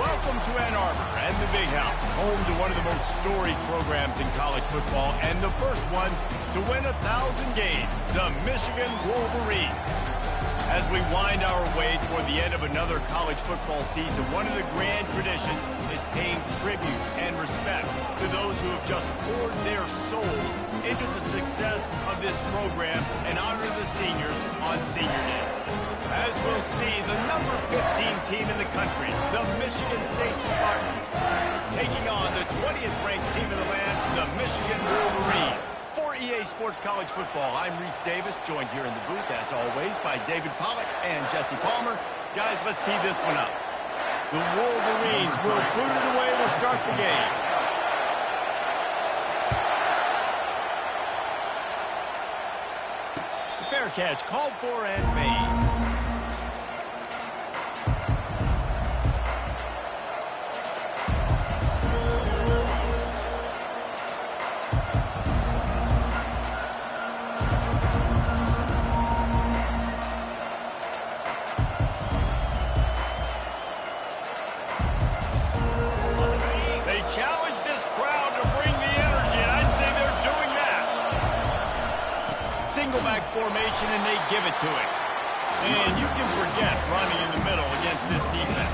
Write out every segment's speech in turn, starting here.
Welcome to Ann Arbor and the Big House, home to one of the most storied programs in college football and the first one to win 1,000 games, the Michigan Wolverines. As we wind our way toward the end of another college football season, one of the grand traditions is paying tribute and respect to those who have just poured their souls into the success of this program and honor the seniors on Senior Day. As we'll see, the number 15 team in the country, the Michigan State Spartans, taking on the 20th ranked team in the land, the Michigan Wolverines. For EA Sports College Football, I'm Reese Davis, joined here in the booth, as always, by David Pollack and Jesse Palmer. Guys, let's tee this one up. The Wolverines will boot it away to start the game. Fair catch called for and made. Formation, and they give it to him. And you can forget running in the middle against this defense.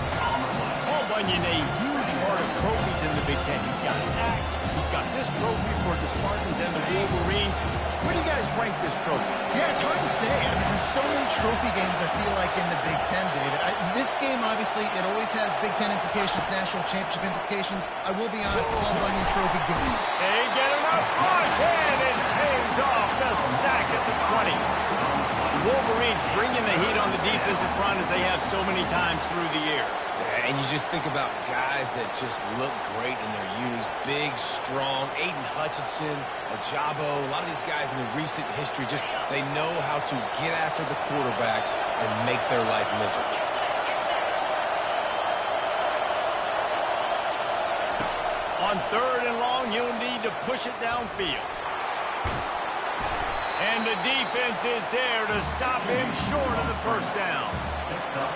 Paul Bunyan, a huge part of trophies in the Big Ten. He's got an axe. He's got this trophy for the Spartans and the Wolverines. Where do you guys rank this trophy? Yeah, it's hard to say. I mean, there's so many trophy games, I feel like, in the Big Ten, David. This game, obviously, it always has Big Ten implications, national championship implications. I will be honest, Paul Bunyan trophy game. They get enough push, and it pays off the sack at the 20. The Wolverines bringing the heat on the defensive front as they have so many times through the years. And you just think about guys that just look great in their use. Big, strong, Aiden Hutchinson, Ajabo, a lot of these guys in the recent history, just they know how to get after the quarterbacks and make their life miserable. On 3rd and long, you'll need to push it downfield. And the defense is there to stop him short of the first down.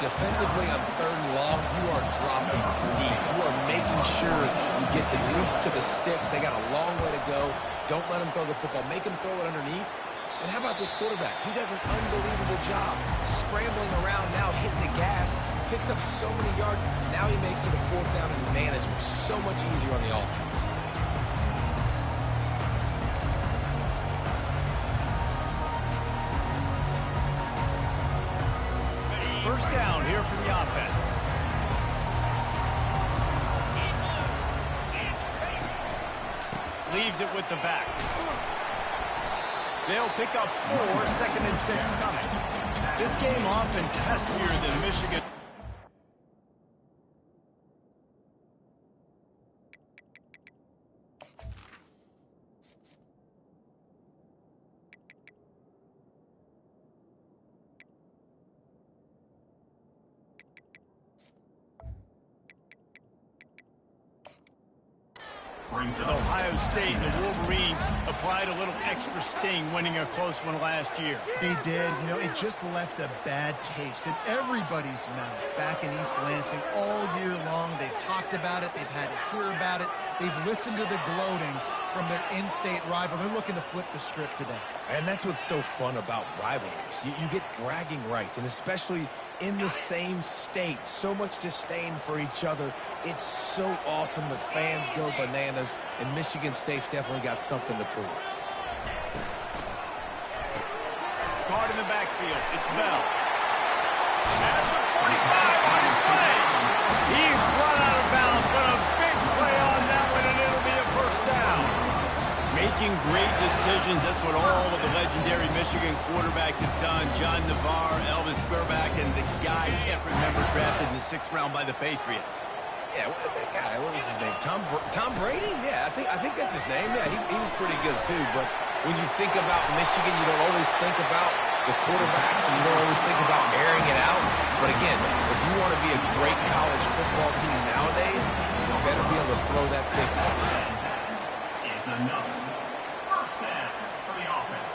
Defensively on 3rd and long, you are dropping deep. You are making sure you get at least to the sticks. They got a long way to go. Don't let them throw the football. Make them throw it underneath. And how about this quarterback? He does an unbelievable job scrambling around now, hitting the gas, picks up so many yards. Now he makes it a 4th down and manageable. So much easier on the offense. First down here for the offense. Leaves it with the back. They'll pick up 4, 2nd and 6 coming. This game often testier than Michigan. Ohio State and the Wolverines applied a little extra sting winning a close one last year. They did. You know, it just left a bad taste in everybody's mouth back in East Lansing all year long. They've talked about it. They've had to hear about it. They've listened to the gloating from their in-state rival. They're looking to flip the script today. And that's what's so fun about rivalries. You get bragging rights, and especially in the same state, so much disdain for each other. It's so awesome. The fans go bananas, and Michigan State's definitely got something to prove. Guard in the backfield. It's Bell. At the 45 on his play. He's run out of bounds, but a big play on that one, and it'll be a first down. Making great decisions. That's what all of the legendary Michigan quarterbacks have done. John Navarre, Elvis Grbac, and the guy I can't remember drafted in the 6th round by the Patriots. Yeah, that guy, what was his name? Tom Brady? Yeah, I think that's his name. Yeah, he was pretty good too. But when you think about Michigan, you don't always think about the quarterbacks, and you don't always think about airing it out. But again, if you want to be a great college football team nowadays, you better be able to throw that pick somewhere. Is another first down for the offense.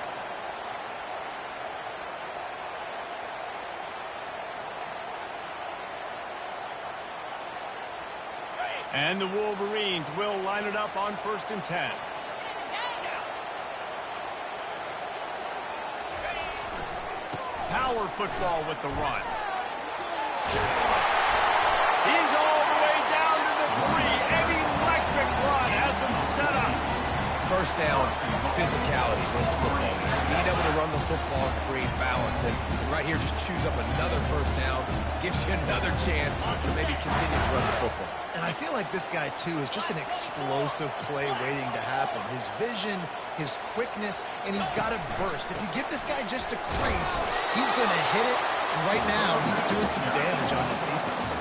And the Wolverines will line it up on 1st and 10. Power football with the run. He's all the way down to the 3. An electric run has him set up. First down, physicality wins football games. Being able to run the football and create balance. And right here, just choose up another first down. Gives you another chance to maybe continue to run the football. And I feel like this guy, too, is just an explosive play waiting to happen. His vision, his quickness, and he's got a burst. If you give this guy just a crease, he's going to hit it. And right now, he's doing some damage on this defense.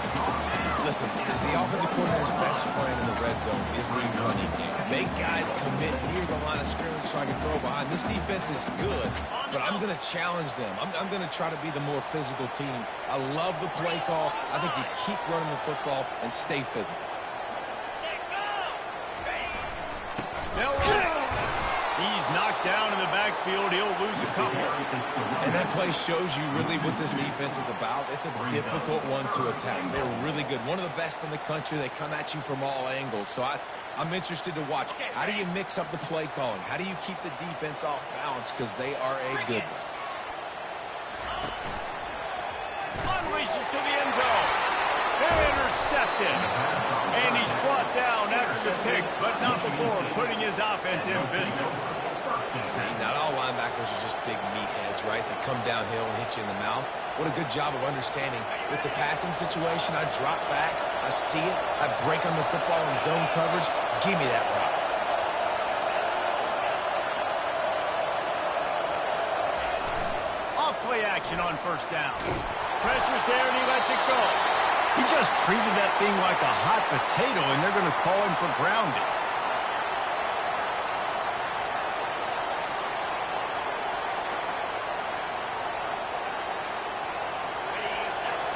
Listen, the offensive coordinator's best friend in the red zone is the running game. Make guys commit near the line of scrimmage so I can throw behind. This defense is good, but I'm going to challenge them. I'm going to try to be the more physical team. I love the play call. I think you keep running the football and stay physical. They'll run it. He's knocked down in the backfield. He'll lose a couple. And that play shows you really what this defense is about. It's a difficult one to attack. They're really good. One of the best in the country. They come at you from all angles. So I'm interested to watch. How do you mix up the play calling? How do you keep the defense off balance? Because they are a good one. Unleashes to the end zone. Intercepted. And he's brought down after the pick, but not before putting his offense in business. See, not all linebackers are just big meatheads, right? They come downhill and hit you in the mouth. What a good job of understanding. It's a passing situation. I drop back. I see it. I break on the football in zone coverage. Give me that rock. Off play action on 1st down. Pressure's there and he lets it go. He just treated that thing like a hot potato, and they're going to call him for grounding.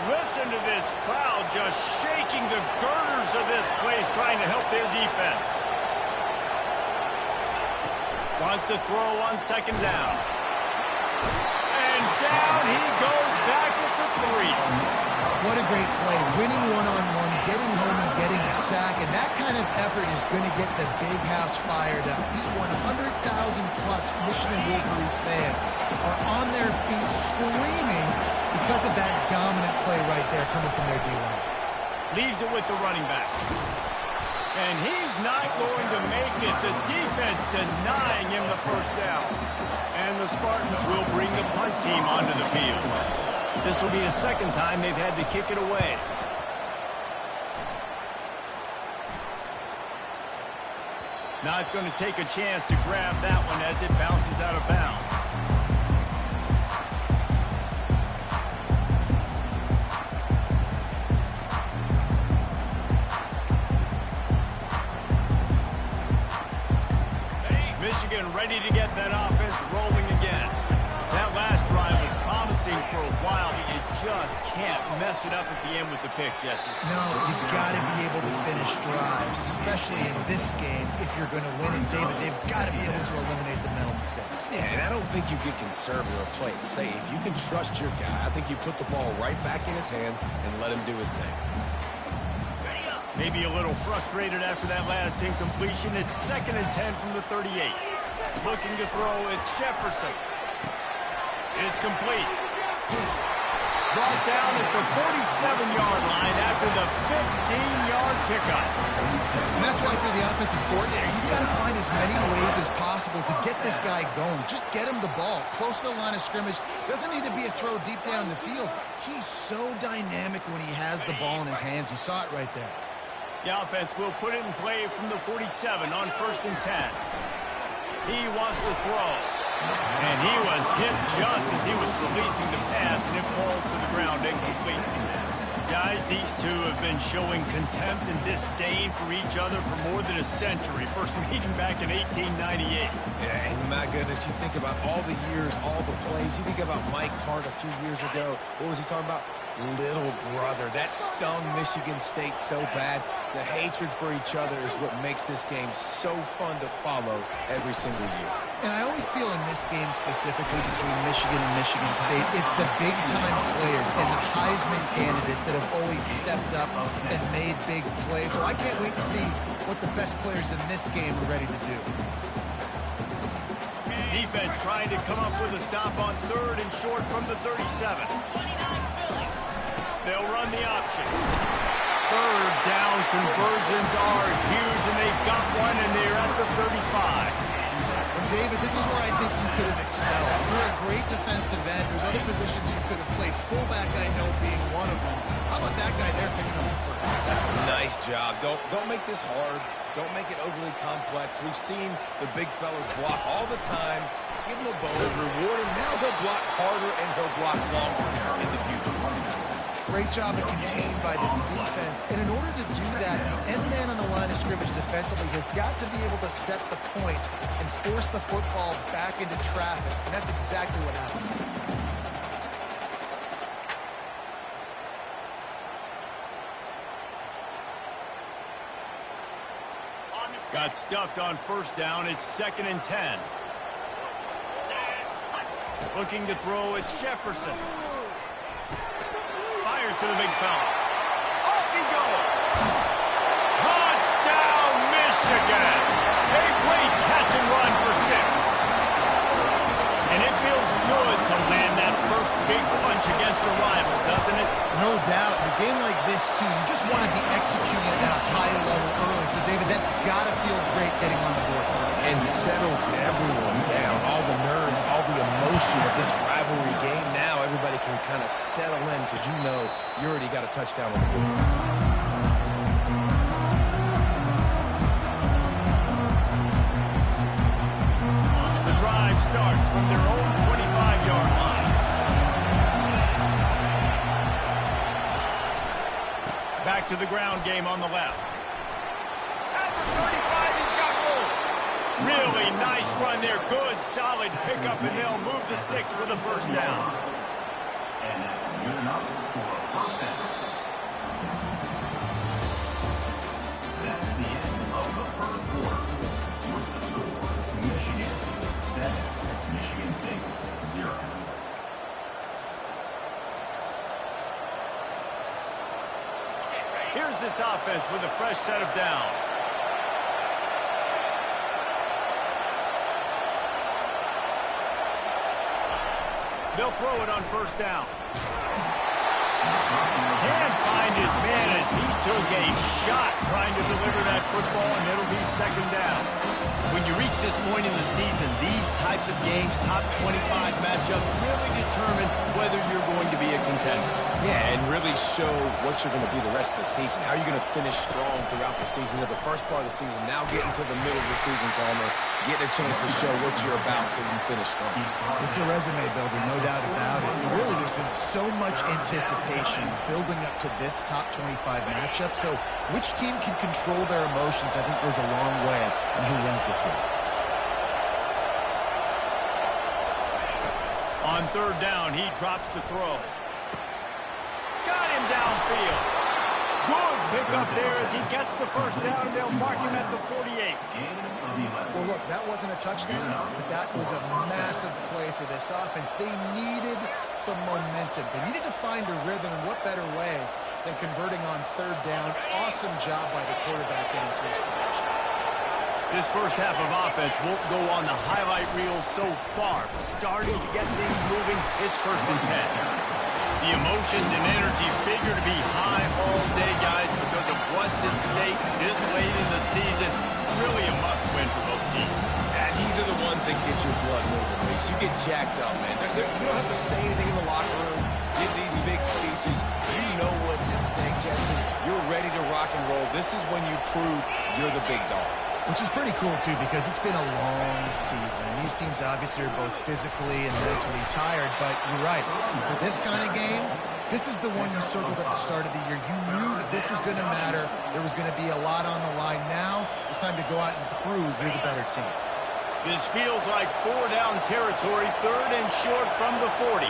Listen to this crowd just shaking the girders of this place, trying to help their defense. Wants to throw on 2nd down. And down he goes back at the 3. What a great play. Winning one-on-one, getting home and getting a sack, and that kind of effort is going to get the big house fired up. These 100,000-plus Michigan Wolverine fans are on their feet screaming because of that dominant play right there coming from their D-line. Leaves it with the running back. And he's not going to make it. The defense denying him the 1st down. And the Spartans will bring the punt team onto the field. This will be the 2nd time they've had to kick it away. Not going to take a chance to grab that one as it bounces out of bounds. Michigan ready to get that offense rolling again. That last drive was promising for a while, but you just can't mess it up at the end with the pick, Jesse. No, you've got to be able to finish drives, especially in this game if you're going to win. And, David, they've got to be able to eliminate the mental mistakes. Yeah, and I don't think you get conservative or play it safe. You can trust your guy. I think you put the ball right back in his hands and let him do his thing. Maybe a little frustrated after that last incompletion. It's 2nd and 10 from the 38. Looking to throw, it's Jefferson. It's complete. Brought down at the 47-yard line after the 15-yard pickup. And that's why for the offensive coordinator, you've got to find as many ways as possible to get this guy going. Just get him the ball close to the line of scrimmage. Doesn't need to be a throw deep down the field. He's so dynamic when he has the ball in his hands. You saw it right there. The offense will put it in play from the 47 on 1st and 10. He wants to throw. And he was hit just as he was releasing the pass, and it falls to the ground incomplete. Guys, these two have been showing contempt and disdain for each other for more than a century. First meeting back in 1898. Yeah, and my goodness, you think about all the years, all the plays. You think about Mike Hart a few years ago. What was he talking about? Little brother. That stung Michigan State so bad. The hatred for each other is what makes this game so fun to follow every single year. And I always feel in this game specifically between Michigan and Michigan State, it's the big-time players and the Heisman candidates that have always stepped up and made big plays. So I can't wait to see what the best players in this game are ready to do. Defense trying to come up with a stop on 3rd and short from the 37. They'll run the option. 3rd down conversions are huge, and they've got one, and they're at the 35. David, this is where I think you could have excelled. You're a great defensive end. There's other positions you could have played. Fullback, I know, being one of them. How about that guy there picking up the first? That's a nice job. Don't make this hard. Don't make it overly complex. We've seen the big fellas block all the time. Give him a bonus, reward him. Now he'll block harder and he'll block longer in the future. Great job of contained by this defense. And in order to do that, the end man on the line of scrimmage defensively has got to be able to set the point and force the football back into traffic. And that's exactly what happened. Got stuffed on 1st down. It's 2nd and 10. Looking to throw, it's Jefferson. Fires to the big fella. Off he goes. Touchdown, Michigan. They played catch and run for 6. And it feels good to land that first big punch against a rival, doesn't it? No doubt. In a game like this, too, you just want to be executing at a high level early. So, David, that's got to feel great getting on the board for you. And settles everyone down. All the nerves, all the emotion of this rivalry game. Now everybody can kind of settle in because you know you already got a touchdown on the board. The drive starts from their own 25-yard line. Back to the ground game on the left. At the 35, he's got room. Really nice run there. Good, solid pickup, and they'll move the sticks with a 1st down. And that's good enough for a 1st down. That's the end of the 1st quarter. With the score, Michigan 7, Michigan State 0. Here's this offense with a fresh set of downs. They'll throw it on 1st down. Can't find his man as he took a shot trying to deliver that football, and it'll be 2nd down. When you reach this point in the season, these types of games, top 25 matchups, really determine whether you're going to be a contender. Yeah, and really show what you're going to be the rest of the season. How are you going to finish strong throughout the season? The first part of the season, now getting to the middle of the season, Palmer, getting a chance to show what you're about so you can finish strong. It's a resume builder, no doubt about it. Really, there's been so much anticipation building up to this top 25 matchup. So which team can control their emotions, I think, goes a long way in who wins this one. On 3rd down, he drops to throw. Got him downfield. Good pickup there as he gets the 1st down, and they'll mark him at the 48. Well, look, that wasn't a touchdown, but that was a massive play for this offense. They needed some momentum. They needed to find a rhythm, and what better way than converting on 3rd down. Awesome job by the quarterback getting through his progression. This first half of offense won't go on the highlight reel so far, but starting to get things moving, it's 1st and 10. The emotions and energy figure to be high all day, guys, because of what's at stake this late in the season. Really a must-win for both teams. And these are the ones that get your blood moving, Reese. You get jacked up, man. You don't have to say anything in the locker room, give these big speeches. You know what's at stake, Jesse. You're ready to rock and roll. This is when you prove you're the big dog. Which is pretty cool, too, because it's been a long season. These teams obviously are both physically and mentally tired, but you're right. For this kind of game, this is the one you circled at the start of the year. You knew that this was going to matter. There was going to be a lot on the line. Now it's time to go out and prove you're the better team. This feels like 4-down territory, 3rd and short from the 40.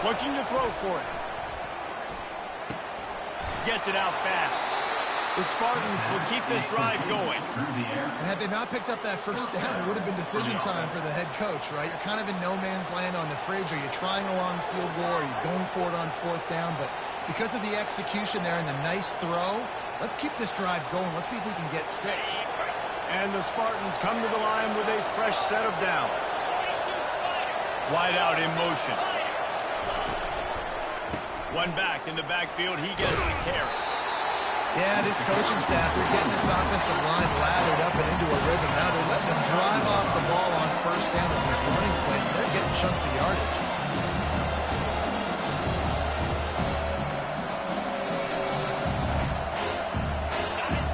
Looking to throw for it. Gets it out fast. The Spartans will keep this drive going. And had they not picked up that first down, it would have been decision time for the head coach, right? You're kind of in no man's land on the fridge. Are you trying a long field goal? Are you going for it on fourth down? But because of the execution there and the nice throw, let's keep this drive going. Let's see if we can get 6. And the Spartans come to the line with a fresh set of downs. Wide out in motion. One back in the backfield. He gets the carry. Yeah, this coaching staff, they're getting this offensive line lathered up and into a rhythm. Now they're letting them drive off the ball on first down with these running plays, and they're getting chunks of yardage.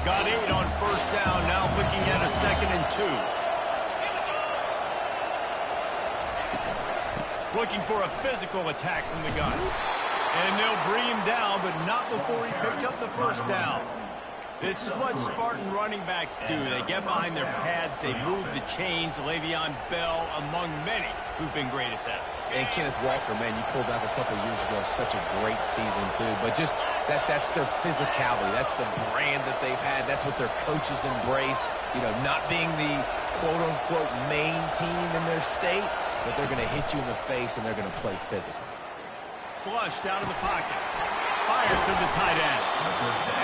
Got 8 on first down, now looking at a 2nd and 2. Looking for a physical attack from the gun. And they'll bring him down, but not before he picks up the first down. This is what Spartan running backs do. They get behind their pads, they move the chains. Le'Veon Bell, among many, who've been great at that. And Kenneth Walker, man, you pulled back a couple years ago, such a great season, too. But just that's their physicality. That's the brand that they've had. That's what their coaches embrace. You know, not being the quote-unquote main team in their state, but they're going to hit you in the face and they're going to play physical. Flushed out of the pocket. Fires to the tight end.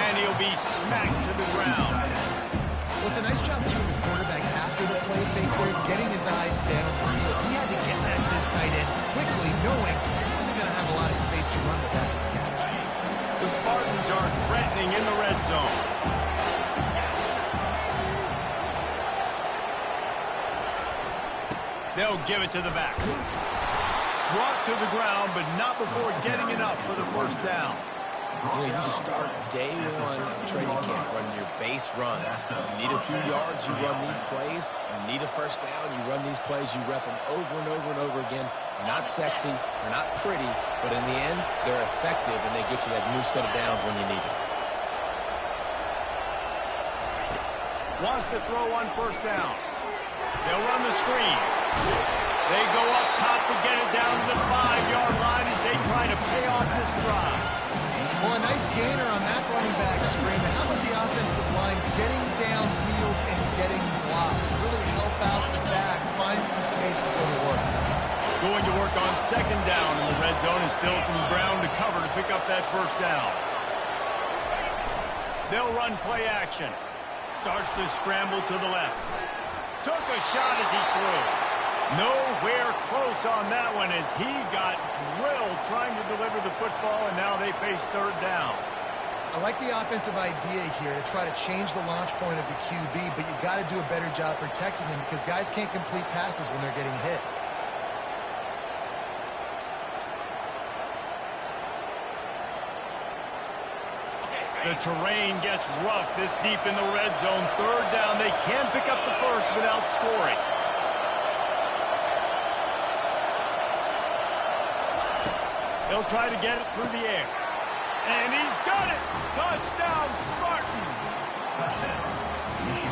And he'll be smacked to the ground. Well, it's a nice job, too, the quarterback after the play fake there, getting his eyes downfield. He had to get back to his tight end quickly, knowing he wasn't going to have a lot of space to run with after the catch. The Spartans are threatening in the red zone. They'll give it to the back. Brought to the ground, but not before getting enough for the first down. You know, you start day one of training camp running your base runs. You need a few yards, you run these plays. You need a first down, you run these plays. You rep them over and over and over again. They're not sexy, they're not pretty, but in the end, they're effective, and they get you that new set of downs when you need it. Wants to throw on first down. They'll run the screen. They go up top to get it down to the 5-yard line as they try to pay off this drive. Well, a nice gainer on that running back screen. And how about the offensive line getting downfield and getting blocks? Really help out the back, find some space to go to work. Going to work on second down in the red zone, and still some ground to cover to pick up that first down. They'll run play action. Starts to scramble to the left. Took a shot as he threw. Nowhere close on that one as he got drilled trying to deliver the football, and now they face third down. I like the offensive idea here to try to change the launch point of the QB, but you got to do a better job protecting him because guys can't complete passes when they're getting hit. The terrain gets rough this deep in the red zone. Third down, they can pick up the first without scoring. They'll try to get it through the air. And he's got it! Touchdown, Spartans!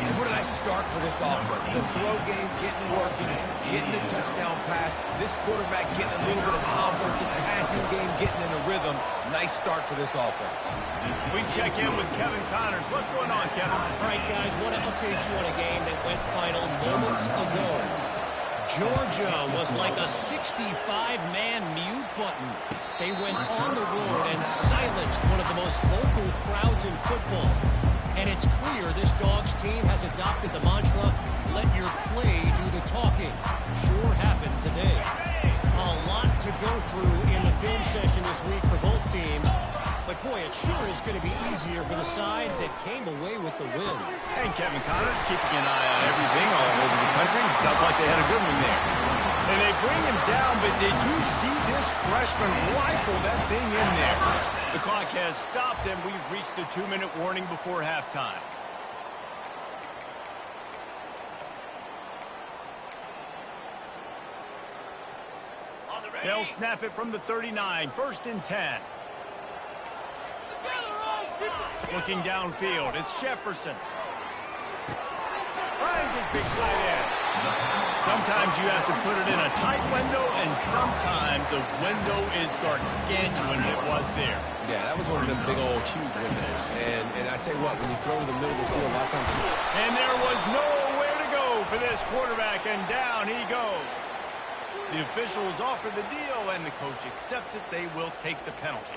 And what a nice start for this offense. The throw game getting working, getting the touchdown pass. This quarterback getting a little bit of confidence. This passing game getting in a rhythm. Nice start for this offense. We check in with Kevin Connors. What's going on, Kevin? All right, guys, want to update you on a game that went final moments ago. Georgia was like a 65-man mute button. They went on the road and silenced one of the most vocal crowds in football. And it's clear this Dogs team has adopted the mantra, let your play do the talking. Sure happened today. A lot to go through in the film session this week for both teams. But, boy, it sure is going to be easier for the side that came away with the win. And Kevin Connors keeping an eye on everything all over the country. Sounds like they had a good one there. And they bring him down, but did you see this freshman rifle that thing in there? The clock has stopped, and we've reached the 2-minute warning before halftime. They'll snap it from the 39, 1st and 10. Looking downfield, it's Jefferson. Finds his big tight end. Sometimes you have to put it in a tight window, and sometimes the window is gargantuan, and it was there. Yeah, that was one of them big old huge windows. And I tell you what, when you throw to the middle of the field, a lot of times... And there was nowhere to go for this quarterback, and down he goes. The officials offer the deal, and the coach accepts it. They will take the penalty.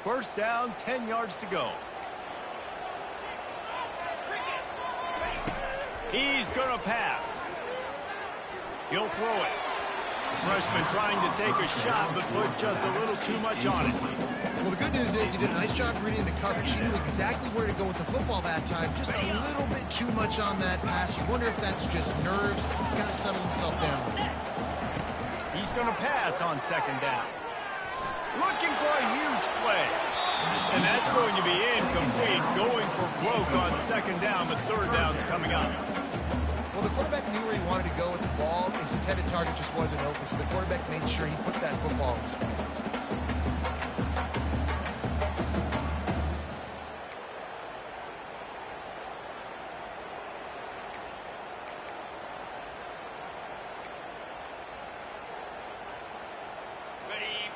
First down, 10 yards to go. He's going to pass. He'll throw it. The freshman trying to take a shot, but put just a little too much on it. Well, the good news is he did a nice job reading the coverage. He knew exactly where to go with the football that time. Just a little bit too much on that pass. You wonder if that's just nerves. He's got to settle himself down. He's going to pass on second down. Looking for a huge play. And that's going to be incomplete. Going for broke on second down, but third down's coming up. Well, the quarterback knew where he wanted to go with the ball. His intended target just wasn't open, so the quarterback made sure he put that football in the stands.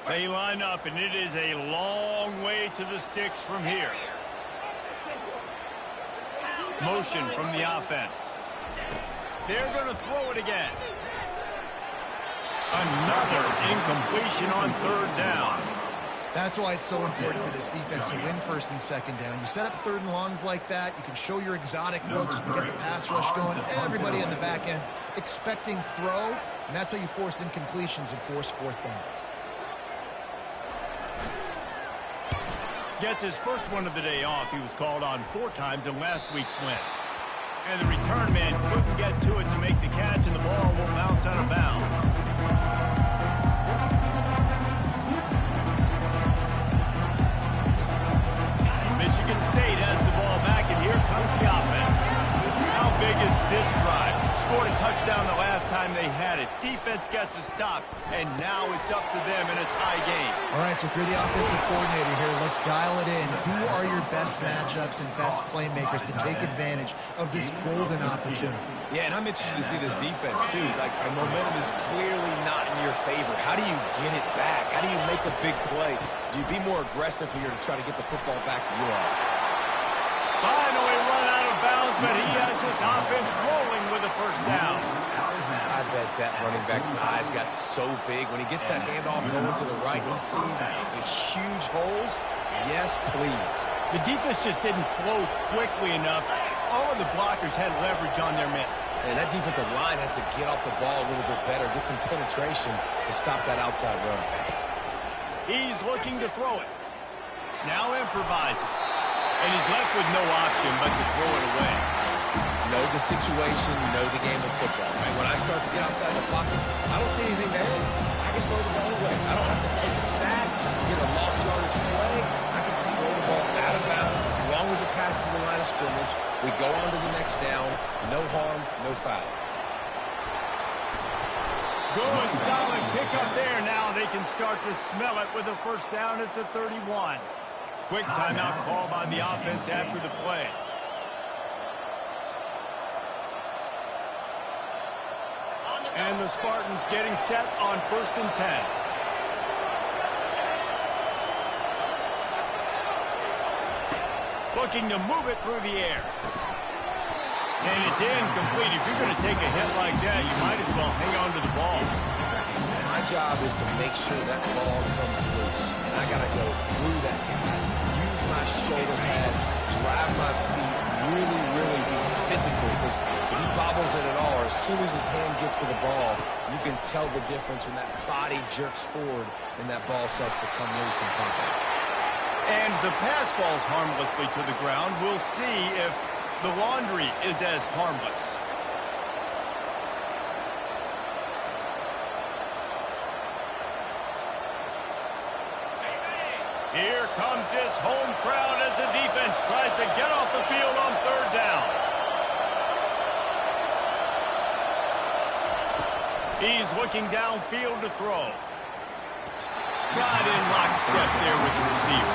They line up, and it is a long way to the sticks from here. Motion from the offense. They're going to throw it again. Another incompletion on third down. That's why it's so important for this defense to win first and second down. You set up third and longs like that, you can show your exotic looks, you can get the pass rush going, everybody on the back end expecting throw, and that's how you force incompletions and force fourth downs. Gets his first one of the day off. He was called on 4 times in last week's win. And the return man couldn't get to it to make the catch, and the ball will bounce out of bounds. Michigan State has the ball back, and here comes the offense. How big is this drive? Scored a touchdown the last time they had it. Defense gets a stop, and now it's up to them in a tie game. All right, so if you're the offensive coordinator here, let's dial it in. Who are your best matchups and best playmakers to take advantage of this golden opportunity? Yeah, and I'm interested to see this defense, too. Like, the momentum is clearly not in your favor. How do you get it back? How do you make a big play? Do you be more aggressive here to try to get the football back to your offense? Finally run out of bounds, but he has this offense rolling with a first down. I bet that running back's eyes got so big. When he gets that handoff going to the right, he sees the huge holes. Yes, please. The defense just didn't flow quickly enough. All of the blockers had leverage on their men. And that defensive line has to get off the ball a little bit better, get some penetration to stop that outside run. He's looking to throw it. Now improvising. And he's left with no option but to throw it away. Know the situation, know the game of football. Right? When I start to get outside the pocket, I don't see anything there. I can throw the ball away. I don't have to take a sack, get a lost yardage play. I can just throw the ball out of bounds. As long as it passes the line of scrimmage, we go on to the next down. No harm, no foul. Good, solid pickup there. Now they can start to smell it with a first down at the 31. Quick timeout call by the offense after the play. And the Spartans getting set on first and 10. Looking to move it through the air. And it's incomplete. If you're going to take a hit like that, you might as well hang on to the ball. My job is to make sure that ball comes loose. And I got to go through that guy. Use my shoulder pad, drive my feet, really be physical, because if he bobbles it at all, or as soon as his hand gets to the ball, you can tell the difference when that body jerks forward and that ball starts to come loose and pop out. And the pass falls harmlessly to the ground. We'll see if the laundry is as harmless. Here comes this home crowd as the defense tries to get off the field on third down. He's looking downfield to throw. Got in lockstep there with the receiver.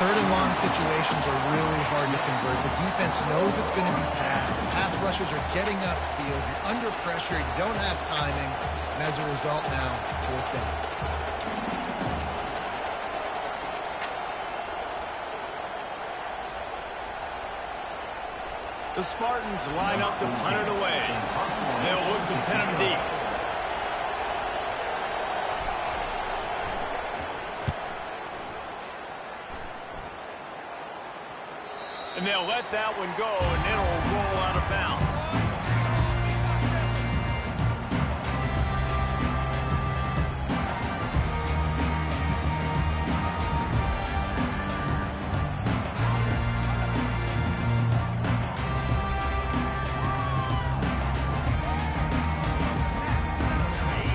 Third and long situations are really hard to convert. The defense knows it's going to be passed. The pass rushers are getting upfield. You're under pressure. You don't have timing. And as a result now, fourth down. The Spartans line up to punt it away. They'll look to pin him deep. And they'll let that one go, and it'll roll out of bounds.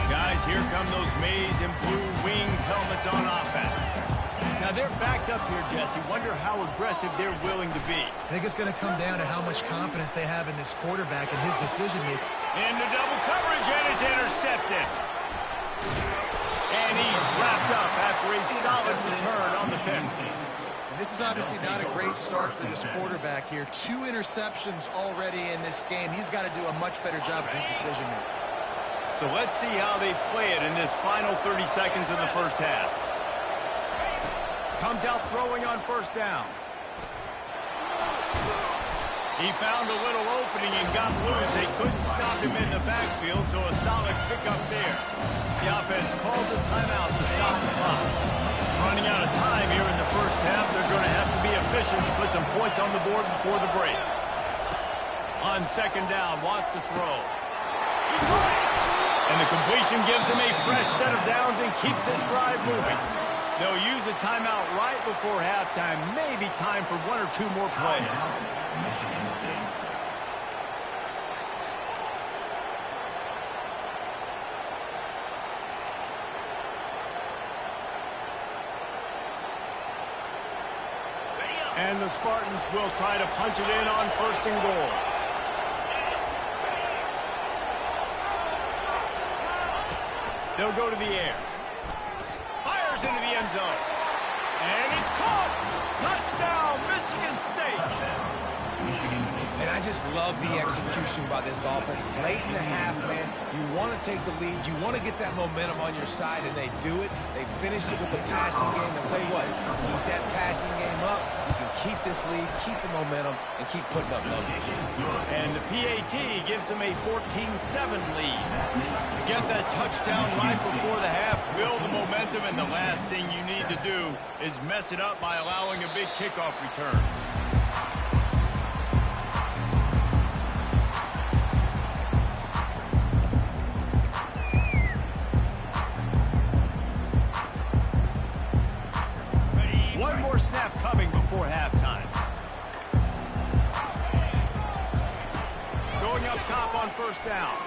Guys, here come those maize and blue winged helmets on offense. Now they're backed up here, Jesse. Wonder how aggressive they're willing to be. I think it's going to come down to how much confidence they have in this quarterback and his decision-making. Into double coverage, and it's intercepted. And he's wrapped up after a solid return on the pick. And this is obviously not a great start for this quarterback here. 2 interceptions already in this game. He's got to do a much better job with his decision-making. So let's see how they play it in this final 30 seconds of the first half. Comes out throwing on first down. He found a little opening and got loose. They couldn't stop him in the backfield, so a solid pickup there. The offense calls a timeout to stop the clock. Running out of time here in the first half, they're going to have to be efficient to put some points on the board before the break. On second down, wants to throw. And the completion gives him a fresh set of downs and keeps this drive moving. They'll use a timeout right before halftime. Maybe time for 1 or 2 more plays. And the Spartans will try to punch it in on first and goal. They'll go to the air. Fires into the end zone. And it's caught. Touchdown, Michigan State. And I just love the execution by this offense. Late in the half, man, you want to take the lead. You want to get that momentum on your side, and they do it. They finish it with the passing game. I'll tell you what, keep that passing game up. You can keep this lead, keep the momentum, and keep putting up numbers. And the PAT gives them a 14-7 lead. Get that touchdown right before the half, build the momentum, and the last thing you need to do is mess it up by allowing a big kickoff return. One more snap coming before halftime. Going up top on first down.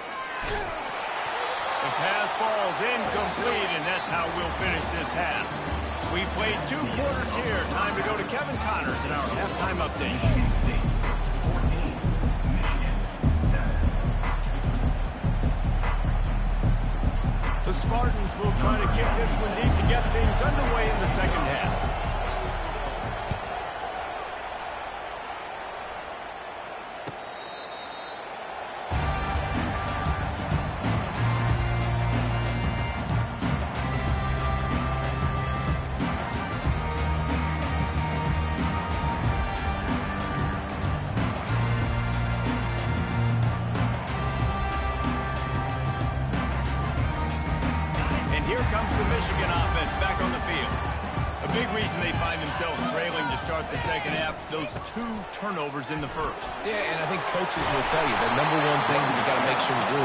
The pass falls incomplete, and that's how we'll finish this half. We played 2 quarters here. Time to go to Kevin Connors in our halftime update. Michigan State 14, Michigan 7. The Spartans will try to kick this one deep to get things underway in the second half. Here comes the Michigan offense back on the field. A big reason they find themselves trailing to start the second half, those 2 turnovers in the first. Yeah, and I think coaches will tell you the number one thing that you got to make sure you do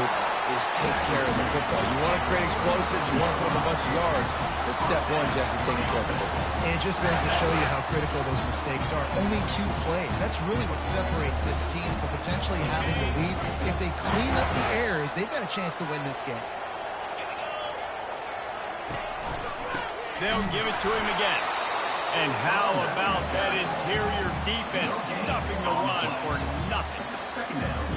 is take care of the football. You want to create explosives, you want to put up a bunch of yards, but step 1, Jesse, taking care of the football. And it just goes to show you how critical those mistakes are. Only 2 plays. That's really what separates this team from potentially having the lead. If they clean up the errors, they've got a chance to win this game. They'll give it to him again. And how about that interior defense stuffing the run for nothing?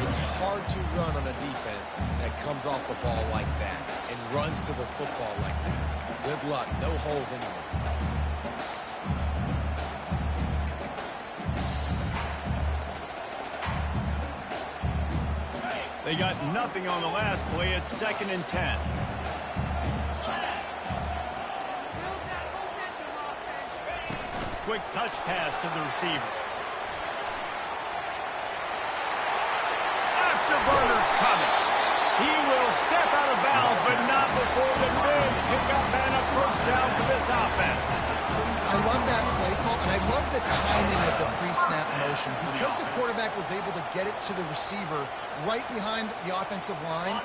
It's hard to run on a defense that comes off the ball like that and runs to the football like that. Good luck. No holes anywhere. They got nothing on the last play. It's 2nd and 10. Quick touch pass to the receiver. Afterburner's coming. He will step out of bounds, but not before the big pickup and a first down for this offense. I love that play call, and I love the timing of the pre-snap motion. Because the quarterback was able to get it to the receiver right behind the offensive line,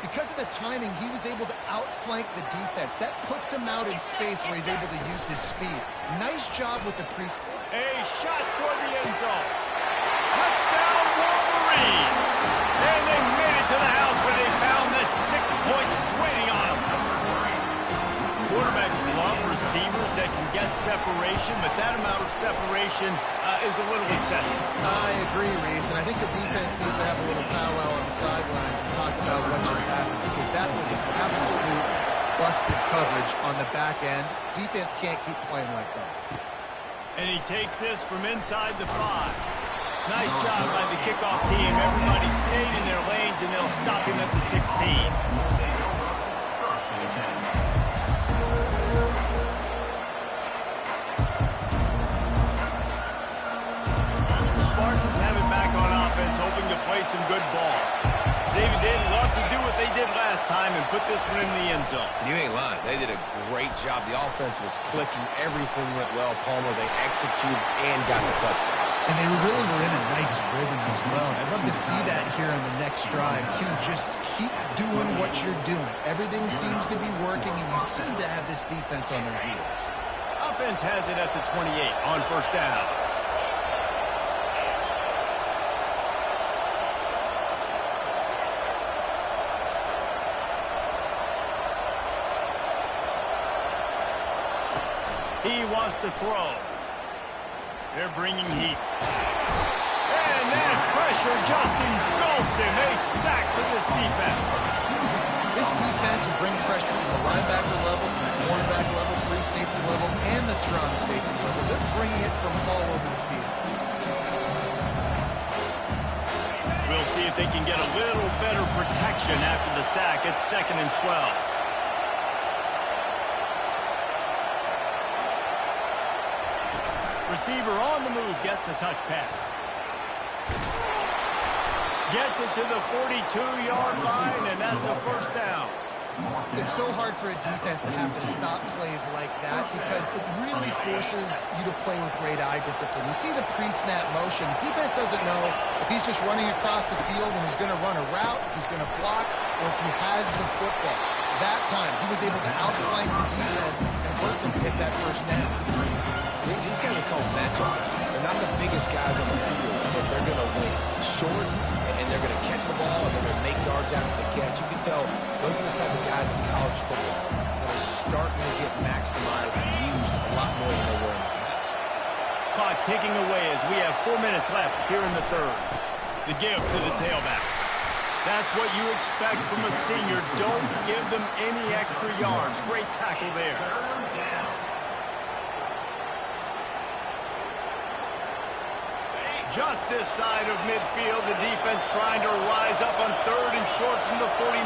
because of the timing, he was able to outflank the defense. That puts him out in space where he's able to use his speed. Nice job with the pre-snap. A shot toward the end zone. Touchdown, Wolverines! And they made it to the house where they found that 6 points waiting on them. Quarterbacks love receivers that can get separation, but that amount of separation is a little excessive. I agree, Reese, and I think the defense needs to have a little powwow on the sidelines and talk about what just happened, because that was an absolute busted coverage on the back end. Defense can't keep playing like that. And he takes this from inside the 5. Nice job by the kickoff team. Everybody stayed in their lanes, and they'll stop him at the 16. Spartans have it back on offense, hoping to play some good ball. David, they'd love to do what they did last time and put this one in the end zone. You ain't lying. They did a great job. The offense was clicking. Everything went well. Palmer, they executed and got the touchdown. And they really were in a nice rhythm as well. I'd love to see that here on the next drive, too. Just keep doing what you're doing. Everything seems to be working, and you seem to have this defense on their heels. Offense has it at the 28 on first down. He wants to throw. They're bringing heat. And that pressure just engulfed him. A sack for this defense. This defense will bring pressure from the linebacker level, from the cornerback level, free safety level, and the strong safety level. They're bringing it from all over the field. We'll see if they can get a little better protection after the sack. It's 2nd and 12. Receiver on the move, gets the touch pass. Gets it to the 42-yard line, and that's a first down. It's so hard for a defense to have to stop plays like that because it really forces you to play with great eye discipline. You see the pre-snap motion. Defense doesn't know if he's just running across the field and he's going to run a route, if he's going to block, or if he has the football. That time, he was able to outflank the defense and work them to get that first down. These guys are called matchup guys. They're not the biggest guys on the field, but they're going to win short, and they're going to catch the ball, and they're going to make yards after the catch. You can tell those are the type of guys in college football that are starting to get maximized and used a lot more than they were in the past. Clock ticking away as we have 4 minutes left here in the third. The give to the tailback. That's what you expect from a senior. Don't give them any extra yards. Great tackle there. Just this side of midfield, the defense trying to rise up on 3rd and short from the 49.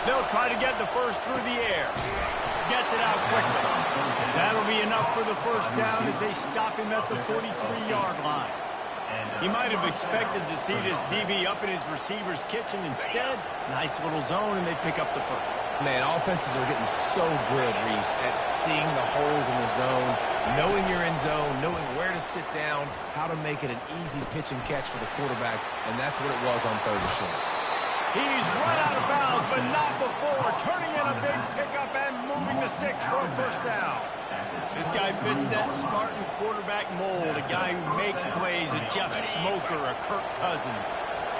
They'll try to get the first through the air. Gets it out quickly. That'll be enough for the first down as they stop him at the 43-yard line. He might have expected to see this DB up in his receiver's kitchen. Instead, nice little zone, and they pick up the first. Man, offenses are getting so good, Reese, at seeing the holes in the zone, knowing you're in zone, knowing where to sit down, how to make it an easy pitch and catch for the quarterback, and that's what it was on 3rd and short. He's run out of bounds, but not before. Turning in a big pickup and moving the sticks for a first down. This guy fits that Spartan quarterback mold, a guy who makes plays, a Jeff Smoker, a Kirk Cousins.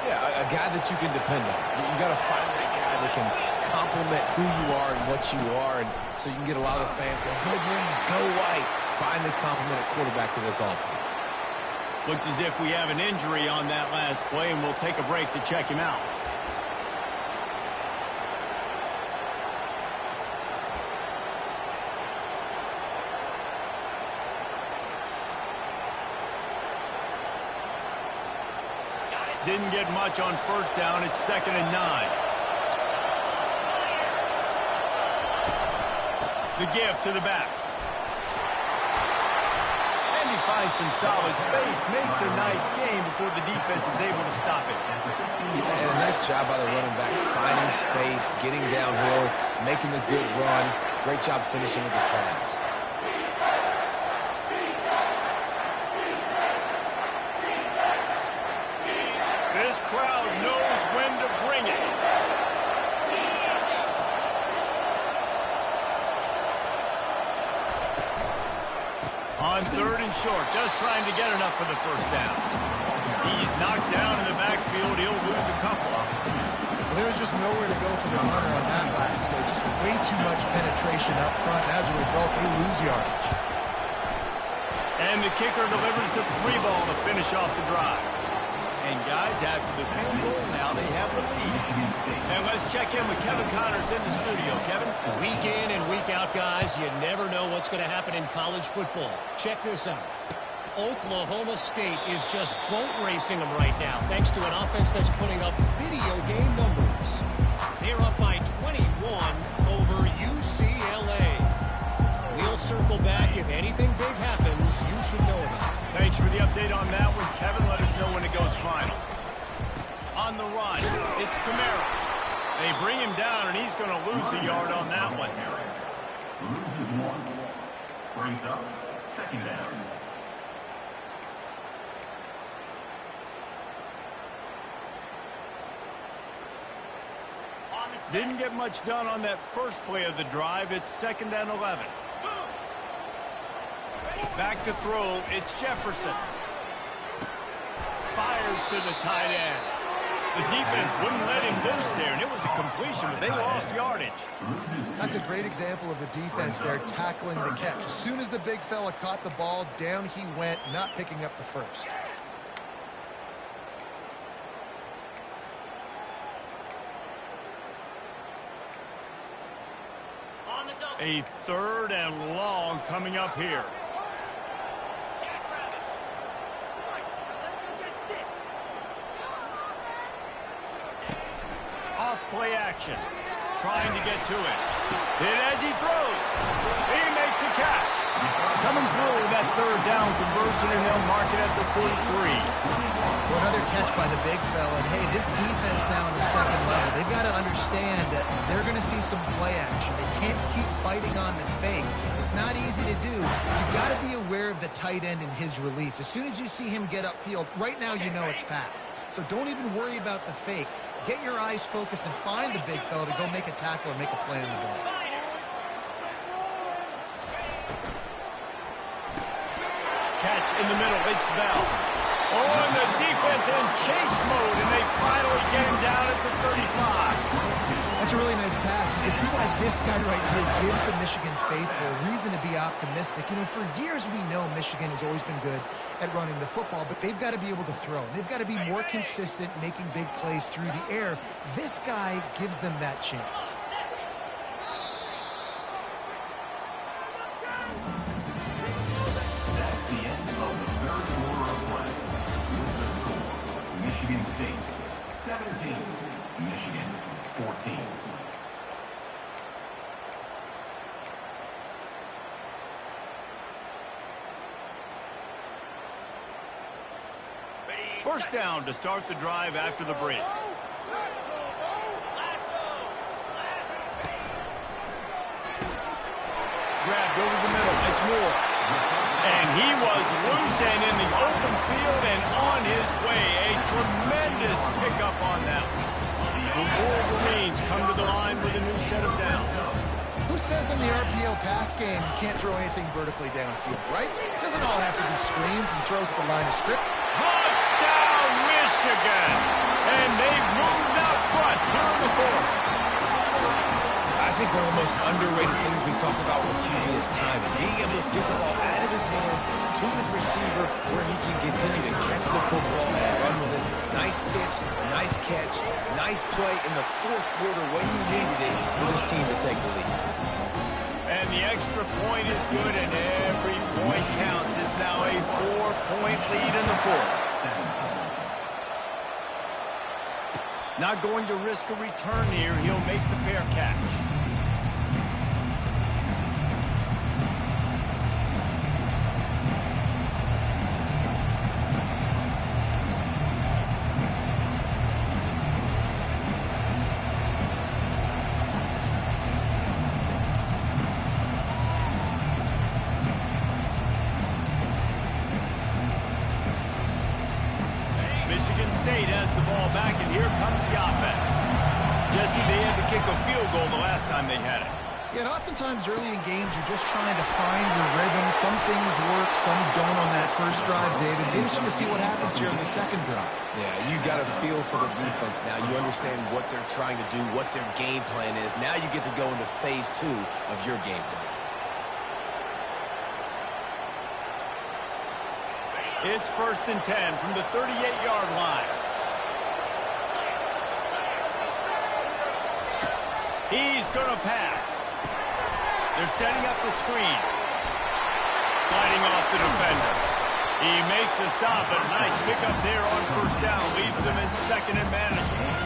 Yeah, a guy that you can depend on. You got to find that guy that can complement who you are and what you are, and so you can get a lot of the fans going, go green, go white. Finally compliment a quarterback to this offense. Looks as if we have an injury on that last play, and we'll take a break to check him out. Didn't get much on first down. It's 2nd and 9. The give to the back. And he finds some solid space. Makes a nice game before the defense is able to stop it. And a nice job by the running back, finding space, getting downhill, making the good run. Great job finishing with his pads. This crowd knows when to bring it. On 3rd and short, just trying to get enough for the first down. He's knocked down in the backfield. He'll lose a couple. Well, there was just nowhere to go for the runner on that last play. Just way too much penetration up front. As a result, they lose yardage. And the kicker delivers the 3 ball to finish off the drive. And guys, after the field goal, now they have the lead. And let's check in with Kevin Connors in the studio. Kevin? Week in and week out, guys, you never know what's going to happen in college football. Check this out. Oklahoma State is just boat racing them right now, thanks to an offense that's putting up video game numbers. They're up by 21 over UCLA. We'll circle back. If anything big happens, you should know about it. Thanks for the update on that one, Kevin. Let us know when it goes final. On the run, it's Kamara. They bring him down, and he's going to lose a yard on that one. Loses 1. Brings up 2nd down. Didn't get much done on that first play of the drive. It's 2nd and 11. Back to throw, it's Jefferson. Fires to the tight end. The defense wouldn't let him loose there, and it was a completion, but they lost yardage. That's a great example of the defense there tackling the catch. As soon as the big fella caught the ball, down he went, not picking up the first. A 3rd and long coming up here. Off play action. Trying to get to it. Hit as he throws. He makes a catch. Coming through with that 3rd down conversion, and they'll mark it at the 43. Well, another catch by the big fella. And hey, this defense now in the 2nd level, they've got to understand that they're going to see some play action. They can't keep fighting on the fake. It's not easy to do. You've got to be aware of the tight end and his release. As soon as you see him get upfield, right now you know it's pass. So don't even worry about the fake. Get your eyes focused and find the big fella to go make a tackle or make a play on the ball. Catch in the middle. It's Bell. Oh, and the defense in chase mode, and they finally get him down at the 35. That's a really nice pass. You can see why this guy right here gives the Michigan faithful a reason to be optimistic. You know, for years we know Michigan has always been good at running the football, but they've got to be able to throw. They've got to be more consistent making big plays through the air. This guy gives them that chance. That's the end of the 3rd quarter of play. With the score, Michigan State 17, Michigan 14. First down to start the drive after the break. Grabbed over the middle. It's Moore. And he was loose and in the open field and on his way. A tremendous pickup on that. The Wolverines come to the line with a new set of downs. Who says in the RPO pass game you can't throw anything vertically downfield, right? It doesn't all have to be screens and throws at the line of script. Touchdown, Michigan! And they've moved out front here in the 4th. think one of the most underrated things we talk about with QB is timing. Being able to get the ball out of his hands to his receiver where he can continue to catch the football and run with it. Nice pitch, nice catch, nice play in the fourth quarter when you needed it for this team to take the lead. And the extra point is good, and every point counts. It's now a 4-point lead in the fourth. Not going to risk a return here. He'll make the fair catch. Michigan State has the ball back, and here comes the offense. Jesse, they had to kick a field goal the last time they had it. Yeah, and oftentimes early in games, you're just trying to find your rhythm. Some things work, some don't on that first drive, David. Be interesting to see what happens here in the second drive. Yeah, you got a feel for the defense now. You understand what they're trying to do, what their game plan is. Now you get to go into phase 2 of your game plan. It's 1st and 10 from the 38-yard line. He's going to pass. They're setting up the screen. Fighting off the defender. He makes the stop, but a nice pickup there on first down. Leaves them in second and manageable.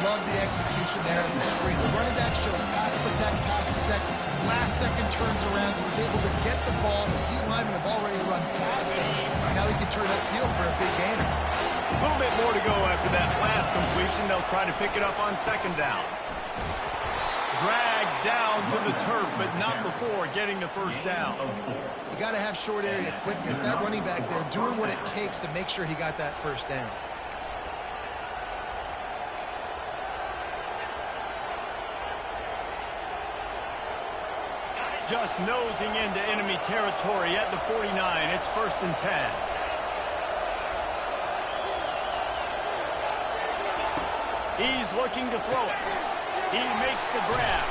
Love the execution there on the screen. The running back shows pass protect. Last second turns around, so he's able to get the ball. The D linemen have already run past him. Now he can turn upfield for a big gainer. A little bit more to go after that last completion. They'll try to pick it up on second down. Dragged down to the turf, but not before getting the first down. You got to have short area quickness. That running back there doing what it takes to make sure he got that first down. Just nosing into enemy territory at the 49. It's 1st and 10. He's looking to throw it. He makes the grab.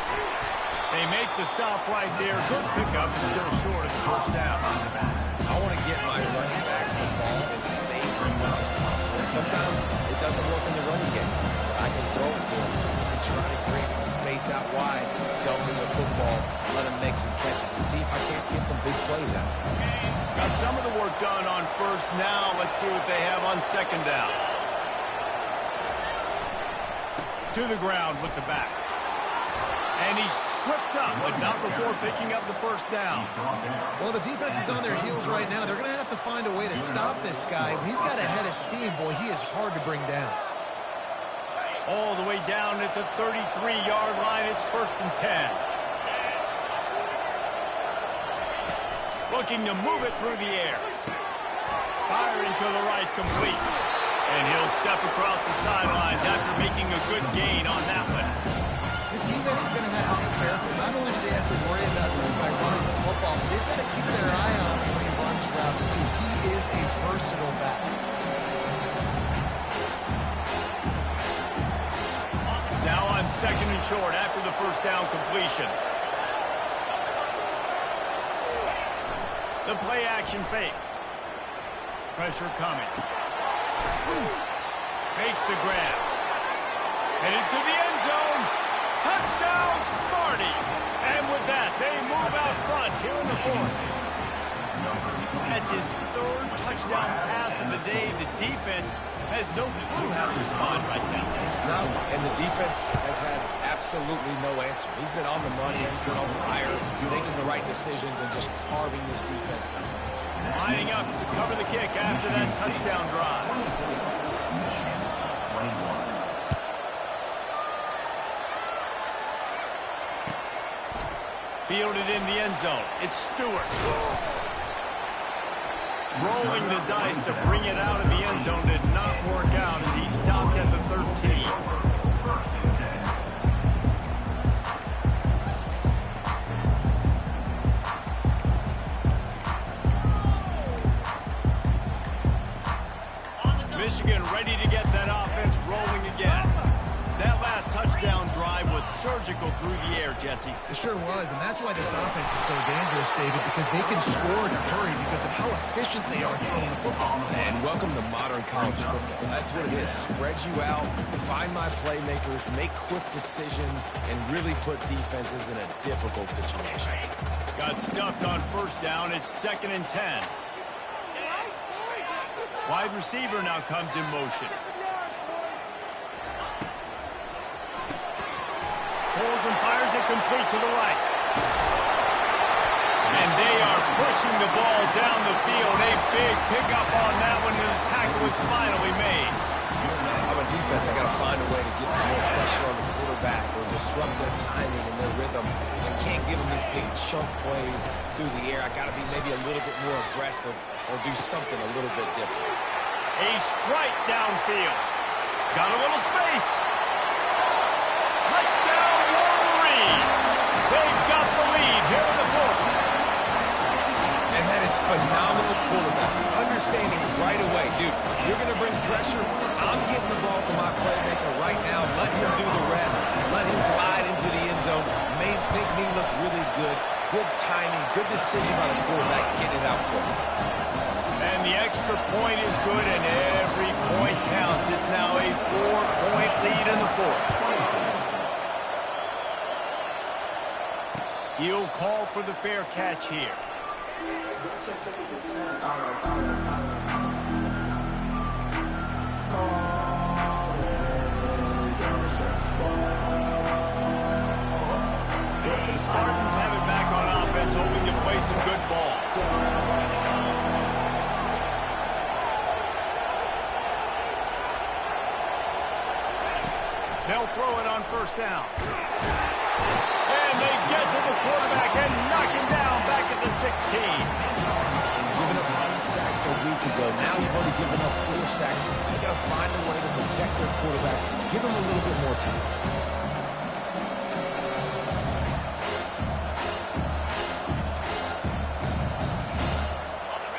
They make the stop right there. Good pickup, still short of the first down. I want to get my running backs the ball in space as much as possible. Sometimes it doesn't work in the running game. I can throw it to him. I can try to create some space out wide, dump him the football, let him make some catches, and see if I can't get some big plays out. Got some of the work done on first. Now let's see what they have on second down. To the ground with the back. And he's tripped up, but not before picking up the first down. Well, the defense is on their heels right now. They're going to have to find a way to stop this guy. When he's got a head of steam, boy, he is hard to bring down. All the way down at the 33-yard line. It's 1st and 10. Looking to move it through the air. Firing to the right, complete. And he'll step across the sidelines after making a good gain on that one. This defense is going to have to be careful. Not only do they have to worry about this guy running the football, but they've got to keep their eye on him when he runs routes, too. He is a versatile back. Now on 2nd and short after the first down completion. The play action fake. Pressure coming. Makes the grab. Headed to the end zone. Touchdown, Smarty. And with that, they move out front here in the fourth. That's his 3rd touchdown pass of the day. The defense has no clue how to respond right now. No, and the defense has had absolutely no answer. He's been on the money. He's been on fire, making the right decisions and just carving this defense up. Lining up to cover the kick after that touchdown drive. Fielded in the end zone. It's Stewart. Rolling the dice to bring it out of the end zone did not work out as he stopped at the 13. Michigan ready to get that offense rolling again. That last touchdown drive was surgical. spectacle through the air, Jesse. It sure was, and that's why this offense is so dangerous, David, because they can score in a hurry because of how efficient they are throwing the football. And welcome to modern college football. That's what it is. Spread you out, find my playmakers, make quick decisions, and really put defenses in a difficult situation. Got stuffed on first down. It's 2nd and 10. Wide receiver now comes in motion. Pulls and fires it complete to the right. And they are pushing the ball down the field. A big pickup on that one, and the tackle was finally made. I'm a defense. I got to find a way to get some more pressure on the quarterback or disrupt their timing and their rhythm. I can't give them these big chunk plays through the air. I got to be maybe a little bit more aggressive or do something a little bit different. A strike downfield. Got a little space. Touchdown, Wolverines. They've got the lead here in the fourth. And that is phenomenal quarterback. Understanding right away, dude, you're going to bring pressure. I'm getting the ball to my playmaker right now. Let him do the rest. Let him glide into the end zone. Make me look really good. Good timing. Good decision by the quarterback getting it out quick. And the extra point is good, and every point counts. It's now a 4-point lead in the fourth. He'll call for the fair catch here. The Spartans have it back on offense, hoping to play some good ball. They'll throw it on first down. And they get to the quarterback and knock him down back at the 16. And giving up 3 sacks a week ago. Now you've already given up 4 sacks. They got to find a way to protect their quarterback. Give him a little bit more time.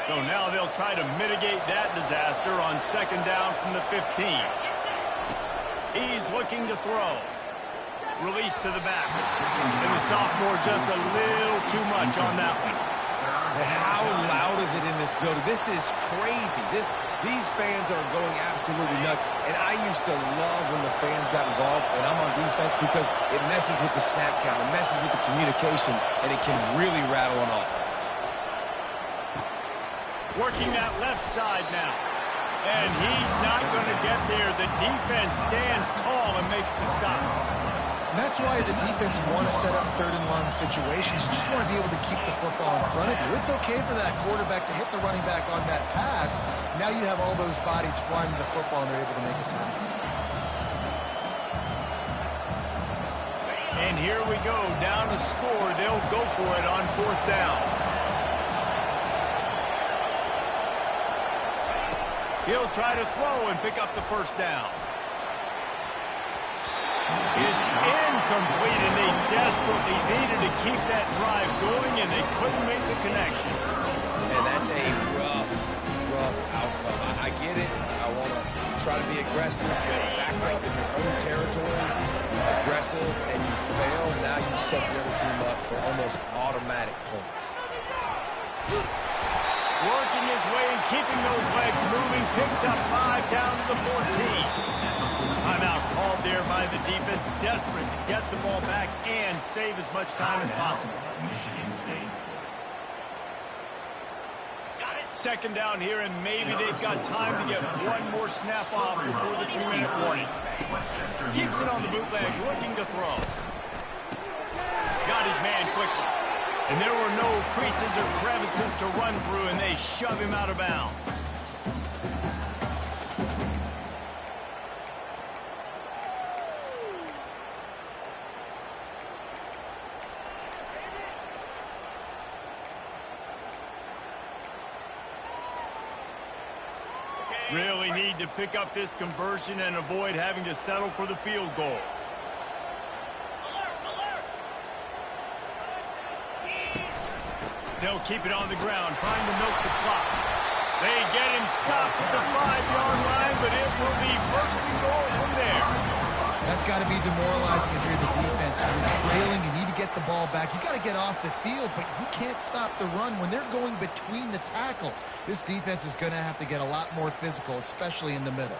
So now they'll try to mitigate that disaster on 2nd down from the 15. He's looking to throw. Release to the back. And the sophomore just a little too much on that one. And how loud is it in this building? This is crazy. These fans are going absolutely nuts. And I used to love when the fans got involved, and I'm on defense because it messes with the snap count. It messes with the communication, and it can really rattle an offense. Working that left side now. And he's not going to get there. The defense stands tall and makes the stop. And that's why, as a defense, you want to set up 3rd and long situations. You just want to be able to keep the football in front of you. It's okay for that quarterback to hit the running back on that pass. Now you have all those bodies flying to the football, and they're able to make a tackle. And here we go. Down to score. They'll go for it on 4th down. He'll try to throw and pick up the first down. It's incomplete, and they desperately needed to keep that drive going, and they couldn't make the connection. And that's a rough outcome. I get it. I want to try to be aggressive, but backed up in your own territory, aggressive, and you fail. Now you set the other team up for almost automatic points. Working his way and keeping those legs moving. Picks up 5 down to the 14. Timeout called there by the defense. Desperate to get the ball back and save as much time as possible. 2nd down here, and maybe they've got time to get one more snap off before the 2-minute warning. Keeps it on the bootleg, looking to throw. Got his man quickly. And there were no creases or crevices to run through, and they shove him out of bounds. Really need to pick up this conversion and avoid having to settle for the field goal. They'll keep it on the ground, trying to milk the clock. They get him stopped at the 5-yard line, but it will be 1st and goal from there. That's got to be demoralizing if you're the defense. You're trailing. You need to get the ball back. You got to get off the field, but you can't stop the run when they're going between the tackles. This defense is going to have to get a lot more physical, especially in the middle.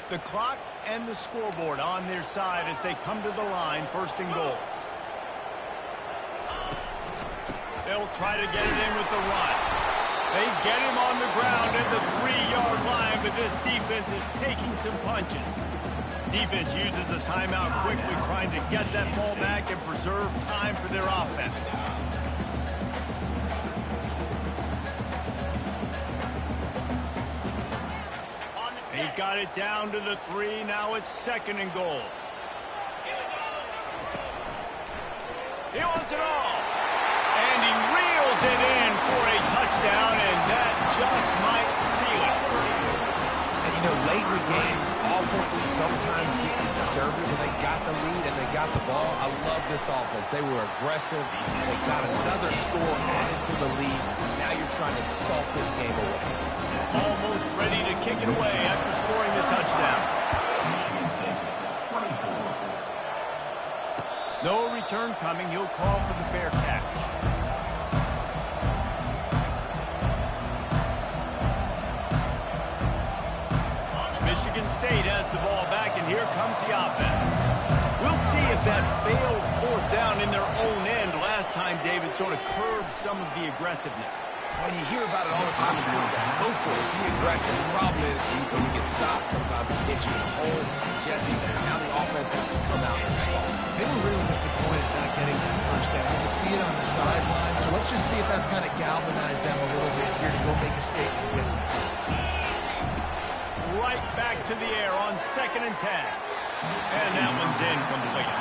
The clock and the scoreboard on their side as they come to the line, first and goal. They'll try to get it in with the run. They get him on the ground at the 3-yard line, but this defense is taking some punches. Defense uses a timeout quickly, trying to get that ball back and preserve time for their offense. They've got it down to the 3. Now it's second and goal. He wants it all. And he reels it in for a touchdown, and that just might seal it. And, you know, late in the games, offenses sometimes get conservative when they got the lead and they got the ball. I love this offense. They were aggressive. They got another score added to the lead. Now you're trying to salt this game away. Almost ready to kick it away after scoring the touchdown. No return coming. He'll call for the fair catch. Michigan State has the ball back, and here comes the offense. We'll see if that failed fourth down in their own end last time, David, sort of curbed some of the aggressiveness. Well, you hear about it all the time in football. Go for it. Be aggressive. The problem is when you get stopped, sometimes it gets you in a hole. Jesse, now the offense has to come out and respond. They were really disappointed not getting that first down. You can see it on the sideline. So let's just see if that's kind of galvanized them a little bit here to go make a statement and get some points. Right back to the air on second and 10. And that one's incomplete.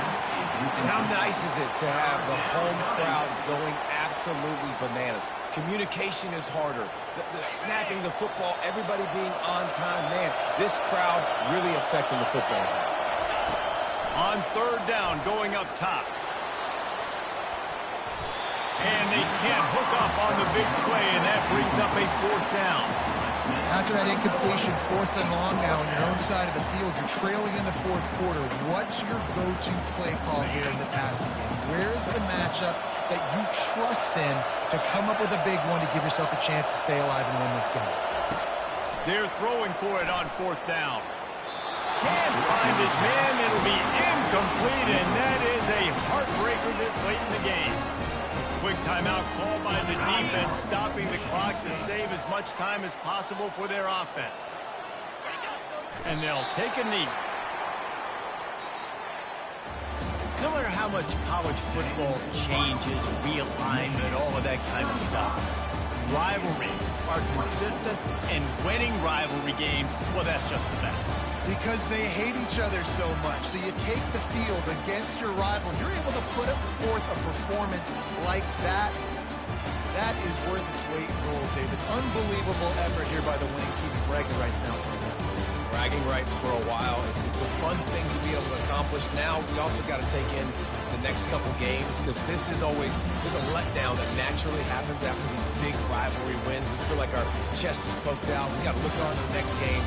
And how nice is it to have the home crowd going absolutely bananas? Communication is harder. The snapping the football, everybody being on time. Man, this crowd really affecting the football game. On third down, going up top. And they can't hook up on the big play, and that brings up a fourth down. After that incompletion, fourth and long now on your own side of the field, you're trailing in the fourth quarter. What's your go-to play call here in the passing game? Where is the matchup that you trust in to come up with a big one to give yourself a chance to stay alive and win this game? They're throwing for it on fourth down. Can't find his man. It'll be incomplete, and that is a heartbreaker this late in the game. Quick timeout called by the defense, stopping the clock to save as much time as possible for their offense. And they'll take a knee. No matter how much college football changes, realignment, all of that kind of stuff, rivalries are consistent, and winning rivalry games, well, that's just the best. Because they hate each other so much. So you take the field against your rival. You're able to put forth a performance like that. That is worth its weight in gold, David. Unbelievable effort here by the winning team. Bragging rights now for them. Bragging rights for a while. It's a fun thing to be able to accomplish. Now we also got to take in the next couple games, because this is always, there's a letdown that naturally happens after these big rivalry wins. We feel like our chest is poked out. We got to look on to the next game